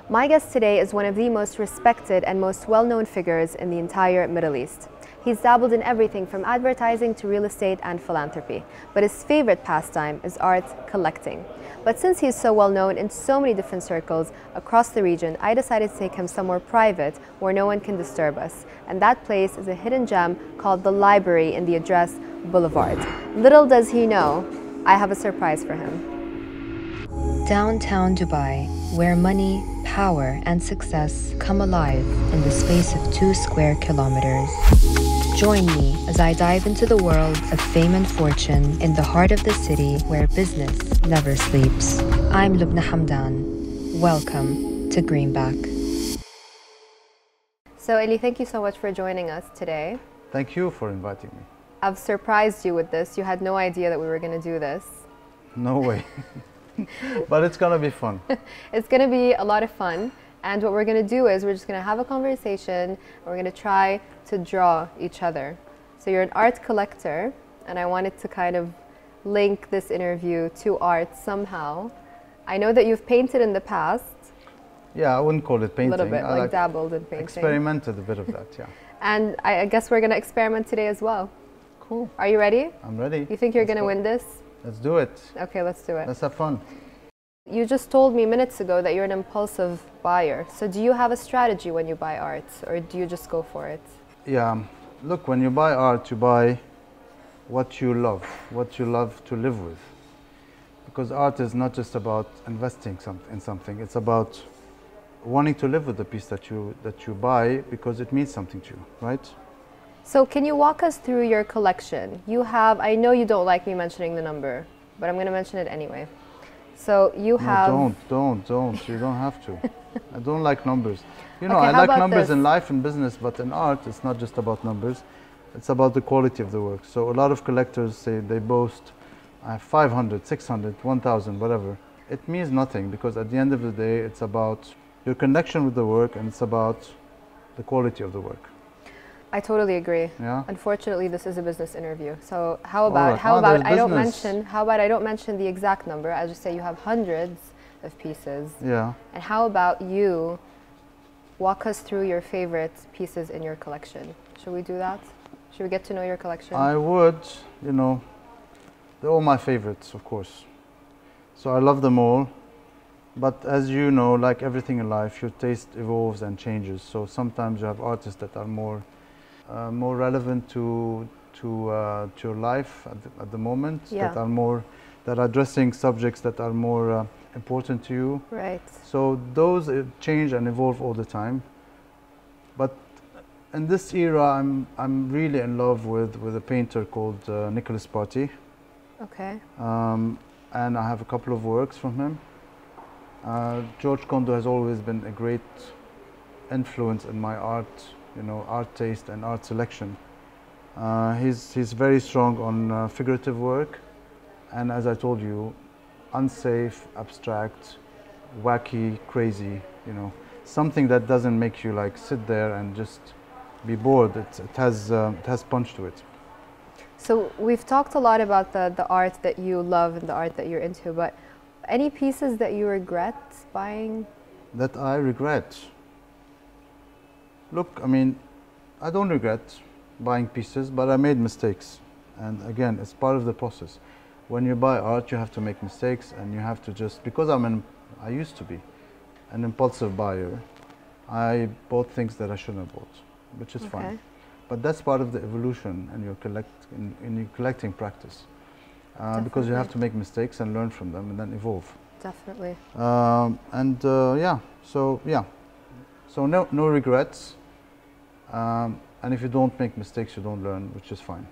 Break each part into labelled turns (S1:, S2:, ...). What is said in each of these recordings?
S1: My guest today is one of the most respected and most well-known figures in the entire Middle East. He's dabbled in everything from advertising to real estate and philanthropy, but his favorite pastime is art collecting. But since he's so well known in so many different circles across the region, I decided to take him somewhere private where no one can disturb us. And that place is a hidden gem called the Library in the address Boulevard. Little does he know, I have a surprise for him. Downtown Dubai, where money, power, and success come alive in the space of 2 square kilometers. Join me as I dive into the world of fame and fortune in the heart of the city where business never sleeps. I'm Lubna Hamdan. Welcome to Greenback. So Elie, thank you so much for joining us today.
S2: Thank you for inviting me.
S1: I've surprised you with this. You had no idea that we were going to do this.
S2: No way. But it's going to be fun.
S1: It's going to be a lot of fun. And what we're going to do is we're just going to have a conversation and we're going to try to draw each other. So you're an art collector, and I wanted to kind of link this interview to art somehow. I know that you've painted in the past.
S2: Yeah, I wouldn't call it painting.
S1: A little bit,
S2: I
S1: like dabbled in painting.
S2: Experimented a bit of that, yeah.
S1: And I guess we're going to experiment today as well.
S2: Cool.
S1: Are you ready?
S2: I'm ready.
S1: You think you're going to win this?
S2: Let's do it.
S1: Okay, let's do it.
S2: Let's have fun.
S1: You just told me minutes ago that you're an impulsive buyer. So do you have a strategy when you buy art, or do you just go for it?
S2: Yeah, look, when you buy art, you buy what you love to live with. Because art is not just about investing in something, it's about wanting to live with the piece that you buy because it means something to you, right?
S1: So can you walk us through your collection? You have, I know you don't like me mentioning the number, but I'm going to mention it anyway. So you have...
S2: No, don't. You don't have to. I don't like numbers. You know,
S1: Okay,
S2: I
S1: how
S2: like
S1: about
S2: numbers
S1: this?
S2: in life and business, but in art, it's not just about numbers. It's about the quality of the work. So a lot of collectors say they boast, I have 500, 600, 1,000, whatever. It means nothing because at the end of the day, it's about your connection with the work and it's about the quality of the work.
S1: I totally agree.
S2: Yeah.
S1: Unfortunately, this is a business interview. So how about
S2: Right.
S1: how about
S2: Business.
S1: I don't mention the exact number. I just say you have hundreds of pieces.
S2: Yeah.
S1: And how about you walk us through your favorite pieces in your collection? Should we do that? Should we get to know your collection?
S2: I would, you know, they're all my favorites, of course. So I love them all. But as you know, like everything in life, your taste evolves and changes. So sometimes you have artists that are more relevant to your life at the moment.
S1: Yeah.
S2: that are addressing subjects that are more important to you.
S1: Right.
S2: So those change and evolve all the time. But in this era, I'm really in love with a painter called Nicholas Party.
S1: Okay.
S2: And I have a couple of works from him. George Kondo has always been a great influence in my art, you know, art taste and art selection. He's very strong on figurative work, and as I told you, unsafe, abstract, wacky, crazy, you know, something that doesn't make you like sit there and just be bored. It has punch to it.
S1: So we've talked a lot about the art that you love and the art that you're into, but any pieces that you regret buying?
S2: That I regret? Look, I mean, I don't regret buying pieces, but I made mistakes. And again, it's part of the process. When you buy art, you have to make mistakes and you have to just, because I used to be an impulsive buyer, I bought things that I shouldn't have bought, which is fine. But that's part of the evolution in your collecting practice. Because you have to make mistakes and learn from them and then evolve.
S1: Definitely.
S2: So no regrets. And if you don't make mistakes, you don't learn, which is fine.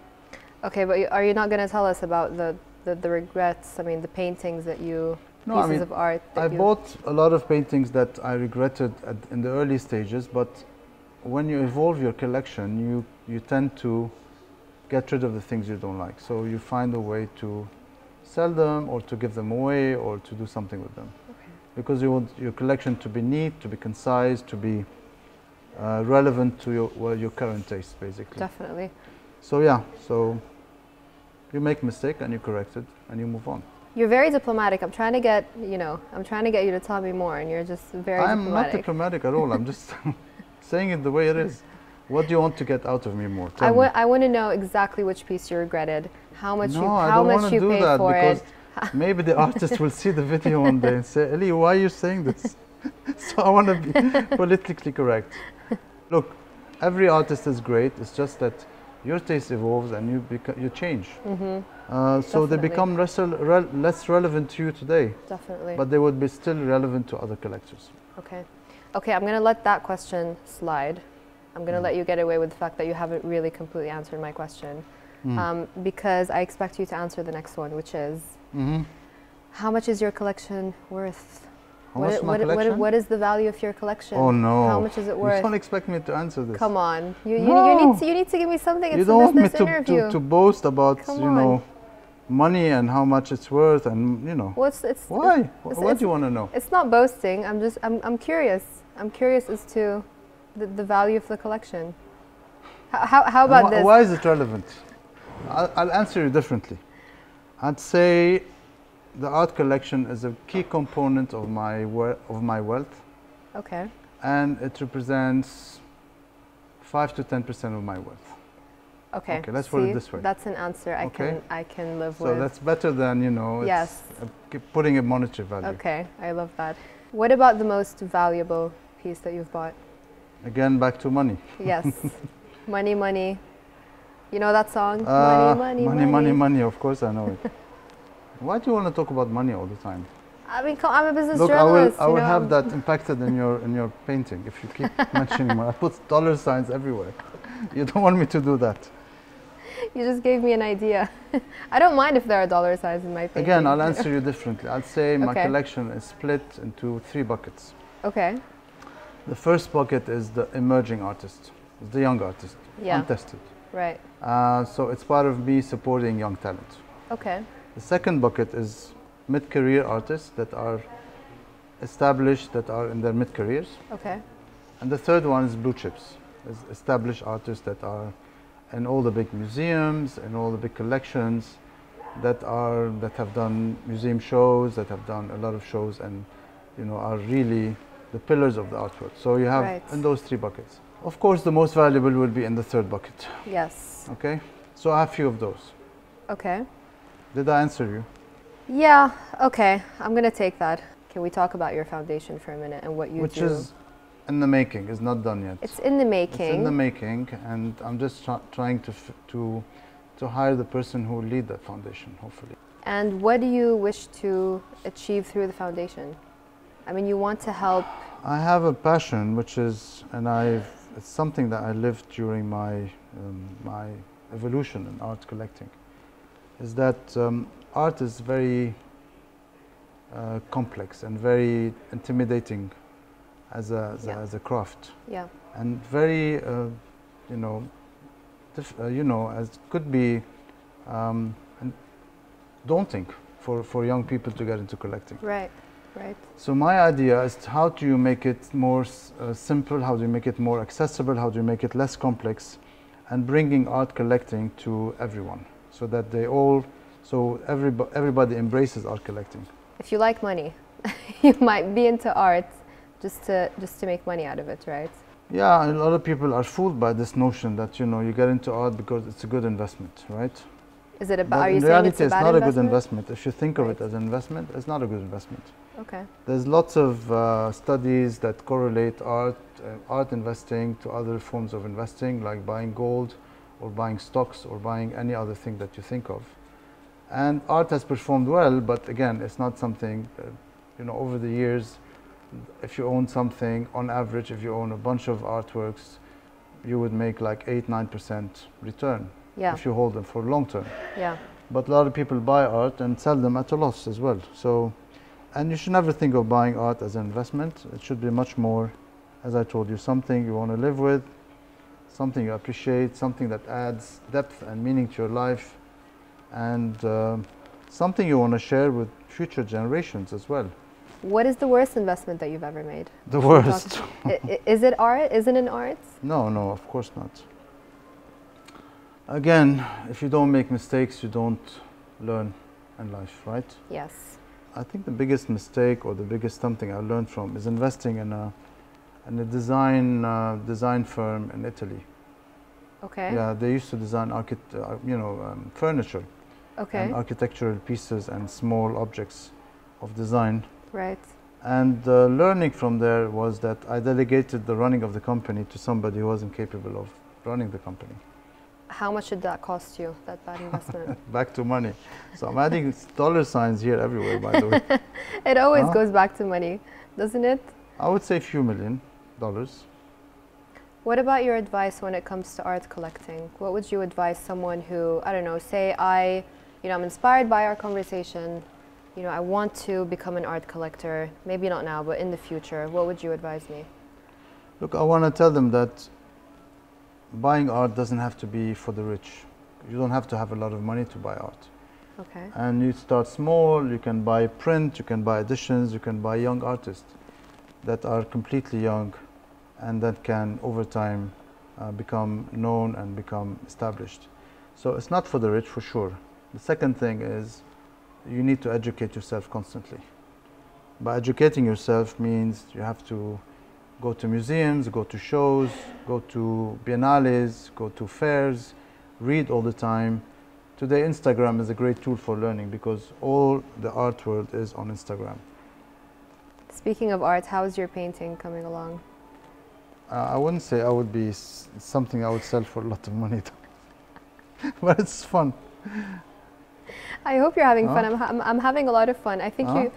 S1: Okay, but are you not going to tell us about the regrets? I mean, the paintings that you, pieces of art that
S2: I bought a lot of paintings that I regretted in the early stages, but when you evolve your collection, you tend to get rid of the things you don't like. So you find a way to sell them or to give them away or to do something with them.
S1: Okay.
S2: Because you want your collection to be neat, to be concise, to be relevant to your current taste, basically.
S1: Definitely.
S2: So yeah, so you make a mistake and you correct it and you move on.
S1: You're very diplomatic. I'm trying to get, I'm trying to get you to tell me more, and you're just very
S2: I'm not
S1: diplomatic.
S2: diplomatic at all. I'm just saying it the way it is. What do you want to get out of me more?
S1: I want to know exactly which piece you regretted, how much
S2: I don't want to do
S1: paid
S2: that
S1: for
S2: because
S1: it.
S2: maybe the artist will see the video one day and say, Elie, why are you saying this? So I want to be politically correct. Look, every artist is great. It's just that your taste evolves and you change. So they become less relevant to you today.
S1: Definitely.
S2: But they would be still relevant to other collectors.
S1: Okay. Okay, I'm going to let that question slide. I'm going to let you get away with the fact that you haven't really completely answered my question. Because I expect you to answer the next one, which is, how much is your collection worth? What is the value of your collection?
S2: Oh no!
S1: How much is it worth?
S2: You don't expect me to answer this.
S1: Come on, you need to give me something. It's
S2: you don't
S1: a business
S2: want me
S1: interview.
S2: to boast about money and how much it's worth and why? What do you want to know?
S1: It's not boasting. I'm curious. I'm curious as to the value of the collection. How about this?
S2: Why is it relevant? I'll answer you differently. I'd say the art collection is a key component of my wealth.
S1: Okay.
S2: And it represents 5 to 10% of my wealth.
S1: Okay.
S2: Okay, let's put it this way.
S1: That's an answer I can live with.
S2: So that's better than,
S1: yes.
S2: Putting a monetary value.
S1: Okay, I love that. What about the most valuable piece that you've bought?
S2: Again, back to money.
S1: Yes. Money, money. You know that song?
S2: Money, of course I know it. Why do you want to talk about money all the time?
S1: I mean, I'm a business journalist.
S2: I will have that impacted in your painting if you keep mentioning money. I put dollar signs everywhere. You don't want me to do that.
S1: You just gave me an idea. I don't mind if there are dollar signs in my painting.
S2: Again, I'll answer you differently. I'll say my collection is split into 3 buckets.
S1: Okay.
S2: The first bucket is the emerging artist, the young artist, untested.
S1: Right.
S2: So it's part of me supporting young talent.
S1: Okay.
S2: The second bucket is mid-career artists that are established, that are in their mid-careers. Okay. And the third one is blue chips, is established artists that are in all the big museums, in all the big collections, that have done museum shows, that have done a lot of shows, and are really the pillars of the artwork. So you have in those 3 buckets. Of course, the most valuable will be in the 3rd bucket.
S1: Yes.
S2: Okay. So I have few of those.
S1: Okay.
S2: Did I answer you?
S1: Yeah, okay. I'm going to take that. Can we talk about your foundation for a minute and what you do?
S2: Which is in the making, is not done yet.
S1: It's in the making.
S2: It's in the making, and I'm just trying to hire the person who will lead that foundation, hopefully.
S1: And what do you wish to achieve through the foundation? I mean, you want to help.
S2: I have a passion, which is, it's something that I lived during my evolution in art collecting, is that art is very complex and very intimidating as a craft. Yeah. And very, as could be daunting for young people to get into collecting.
S1: Right. Right.
S2: So my idea is how do you make it more simple, how do you make it more accessible, how do you make it less complex, and bringing art collecting to everyone so that everybody embraces art collecting.
S1: If you like money, you might be into art just to make money out of it, right?
S2: Yeah, a lot of people are fooled by this notion that you get into art because it's a good investment, right?
S1: Is it about?
S2: But
S1: are you
S2: in
S1: saying
S2: reality,
S1: it's a bad
S2: not
S1: investment?
S2: a good investment. If you think of it as an investment, it's not a good investment.
S1: Okay.
S2: There's lots of studies that correlate art investing to other forms of investing, like buying gold, or buying stocks, or buying any other thing that you think of. And art has performed well, but again, it's not something. Over the years, if you own something, on average, if you own a bunch of artworks, you would make like 8-9% return. Yeah. If you hold them for long term. Yeah. But a lot of people buy art and sell them at a loss as well. So, and you should never think of buying art as an investment. It should be much more, as I told you, something you want to live with, something you appreciate, something that adds depth and meaning to your life, and something you want to share with future generations as well.
S1: What is the worst investment that you've ever made?
S2: The worst.
S1: Is it art? Is it an art?
S2: No, of course not. Again, if you don't make mistakes, you don't learn. in life, right?
S1: Yes.
S2: I think the biggest mistake or the biggest something I learned from is investing in a design firm in Italy.
S1: Okay.
S2: Yeah, they used to design furniture
S1: Okay.
S2: and architectural pieces and small objects of design.
S1: Right.
S2: And the learning from there was that I delegated the running of the company to somebody who wasn't capable of running the company.
S1: How much did that cost you, that bad investment?
S2: Back to money. So I'm adding dollar signs here everywhere, by the way.
S1: It always goes back to money, doesn't it?
S2: I would say a few $1 million.
S1: What about your advice when it comes to art collecting? What would you advise someone who, I don't know, say I'm inspired by our conversation, I want to become an art collector, maybe not now, but in the future, what would you advise me?
S2: Look, I want to tell them that buying art doesn't have to be for the rich. You don't have to have a lot of money to buy art.
S1: Okay.
S2: And you start small, you can buy print, you can buy editions, you can buy young artists that are completely young and that can over time become known and become established. So it's not for the rich for sure. The second thing is you need to educate yourself constantly. By educating yourself means you have to go to museums, go to shows, go to biennales, go to fairs, read all the time. Today Instagram is a great tool for learning because all the art world is on Instagram.
S1: Speaking of art, how is your painting coming along?
S2: I wouldn't say I would be something I would sell for a lot of money though. But it's fun.
S1: I hope you're having fun. I'm having a lot of fun. I think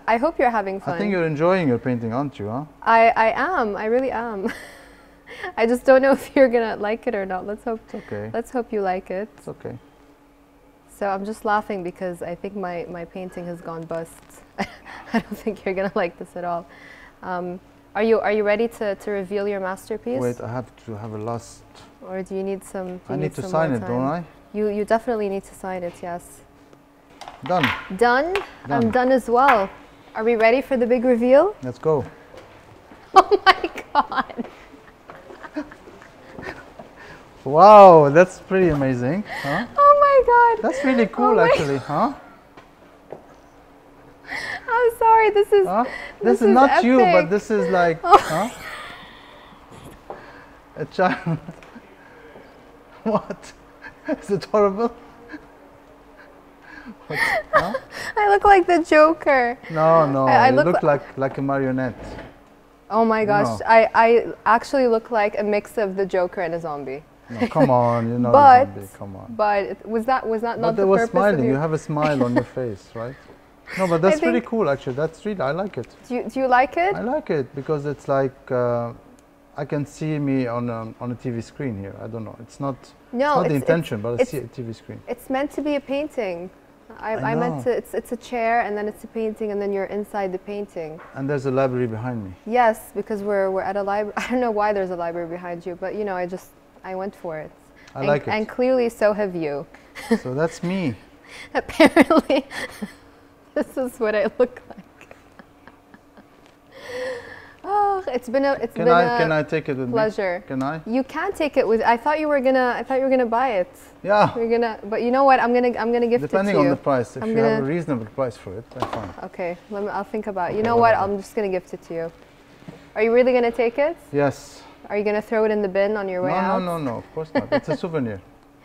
S1: I hope you're having fun.
S2: I think you're enjoying your painting, aren't you? Huh?
S1: I am. I really am. I just don't know if you're gonna like it or not. Let's hope.
S2: It's okay.
S1: Let's hope you like it.
S2: It's okay.
S1: So I'm just laughing because I think my painting has gone bust. I don't think you're gonna like this at all. Are you ready to reveal your masterpiece?
S2: Wait, I have to have a last.
S1: Or do you need some?
S2: I need to sign it, don't I?
S1: You definitely need to sign it. Yes.
S2: Done.
S1: Done. I'm done as well. Are we ready for the big reveal?
S2: Let's go.
S1: Oh my God.
S2: Wow, that's pretty amazing. Huh?
S1: Oh my God.
S2: That's really cool, actually, huh?
S1: I'm sorry. This is.
S2: This is not
S1: epic.
S2: you, but this is like, huh? A child. What? Is it horrible? What? Huh?
S1: I look like the Joker.
S2: No,
S1: I
S2: you look like a marionette.
S1: Oh my gosh, no. I actually look like a mix of the Joker and a zombie.
S2: No, come on, you know
S1: but,
S2: zombie, come on.
S1: But was that not the
S2: was
S1: purpose
S2: smiling.
S1: of
S2: You have a smile on your face, right? No, but that's really cool, actually. That's really, I like it.
S1: Do you like it?
S2: I like it because it's like I can see me on a TV screen here. I don't know. It's not the intention, but I see a TV screen.
S1: It's meant to be a painting. I meant to. It's a chair, and then it's a painting, and then you're inside the painting.
S2: And there's a library behind me.
S1: Yes, because we're at a library. I don't know why there's a library behind you, but I went for it.
S2: I like it.
S1: And clearly, so have you.
S2: So that's me.
S1: Apparently, this is what I look like. Oh, can I take it with
S2: pleasure. Me? Can I?
S1: You can take it with. I thought you were gonna buy it.
S2: Yeah.
S1: But you know what? I'm gonna gift it to you.
S2: Depending on the price. If you have a reasonable price for it, that's fine.
S1: Okay. I'll think about it. You know what? I'm just gonna gift it to you. Are you really gonna take it?
S2: Yes.
S1: Are you gonna throw it in the bin on your way out?
S2: No. Of course not. It's a souvenir.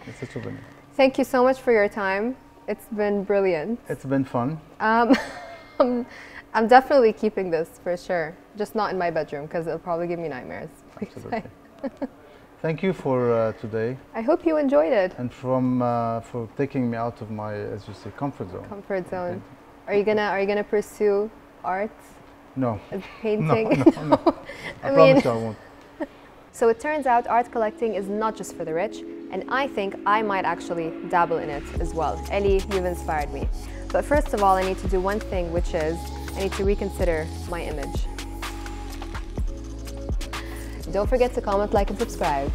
S2: It's a souvenir.
S1: Thank you so much for your time. It's been brilliant.
S2: It's been fun.
S1: I'm definitely keeping this for sure. Just not in my bedroom because it'll probably give me nightmares.
S2: Absolutely. Thank you for today.
S1: I hope you enjoyed it.
S2: And for taking me out of my, as you say, comfort zone.
S1: Comfort zone. Okay. Are you gonna pursue art?
S2: No.
S1: Painting?
S2: No. I promise you I won't.
S1: So it turns out art collecting is not just for the rich, and I think I might actually dabble in it as well. Elie, you've inspired me. But first of all, I need to do one thing, which is I need to reconsider my image. Don't forget to comment, like, and subscribe.